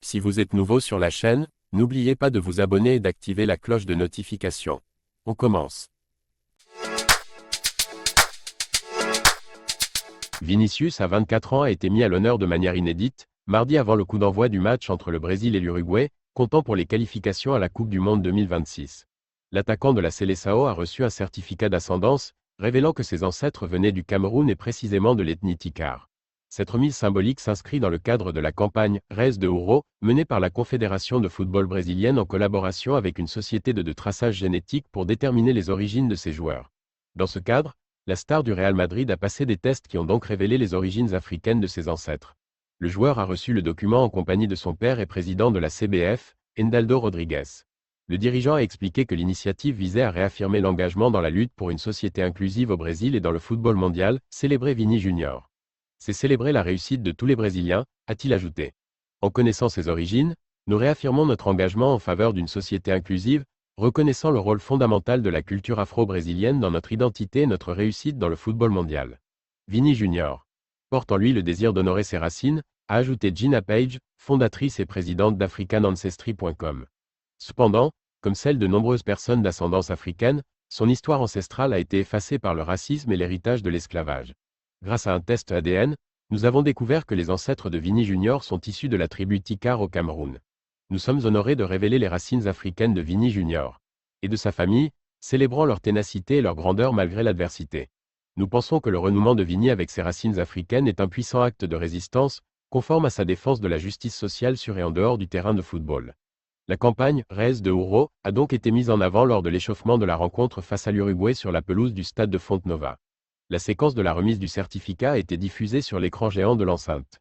Si vous êtes nouveau sur la chaîne, n'oubliez pas de vous abonner et d'activer la cloche de notification. On commence. Vinicius, à 24 ans, a été mis à l'honneur de manière inédite, mardi avant le coup d'envoi du match entre le Brésil et l'Uruguay, comptant pour les qualifications à la Coupe du Monde 2026. L'attaquant de la Seleção a reçu un certificat d'ascendance, révélant que ses ancêtres venaient du Cameroun et précisément de l'ethnie Tikar. Cette remise symbolique s'inscrit dans le cadre de la campagne « Res de Ouro » menée par la Confédération de football brésilienne en collaboration avec une société de traçage génétique pour déterminer les origines de ses joueurs. Dans ce cadre, la star du Real Madrid a passé des tests qui ont donc révélé les origines africaines de ses ancêtres. Le joueur a reçu le document en compagnie de son père et président de la CBF, Endaldo Rodrigues. Le dirigeant a expliqué que l'initiative visait à réaffirmer l'engagement dans la lutte pour une société inclusive au Brésil et dans le football mondial, célébré Vini Junior. C'est célébrer la réussite de tous les Brésiliens, a-t-il ajouté. En connaissant ses origines, nous réaffirmons notre engagement en faveur d'une société inclusive, reconnaissant le rôle fondamental de la culture afro-brésilienne dans notre identité et notre réussite dans le football mondial. Vini Junior porte en lui le désir d'honorer ses racines, a ajouté Gina Page, fondatrice et présidente d'AfricanAncestry.com. Cependant, comme celle de nombreuses personnes d'ascendance africaine, son histoire ancestrale a été effacée par le racisme et l'héritage de l'esclavage. Grâce à un test ADN, nous avons découvert que les ancêtres de Vini Junior sont issus de la tribu Tikar au Cameroun. Nous sommes honorés de révéler les racines africaines de Vini Junior et de sa famille, célébrant leur ténacité et leur grandeur malgré l'adversité. Nous pensons que le renouement de Vini avec ses racines africaines est un puissant acte de résistance, conforme à sa défense de la justice sociale sur et en dehors du terrain de football. La campagne « Res de Ouro » a donc été mise en avant lors de l'échauffement de la rencontre face à l'Uruguay sur la pelouse du stade de Fonte Nova. La séquence de la remise du certificat a été diffusée sur l'écran géant de l'enceinte.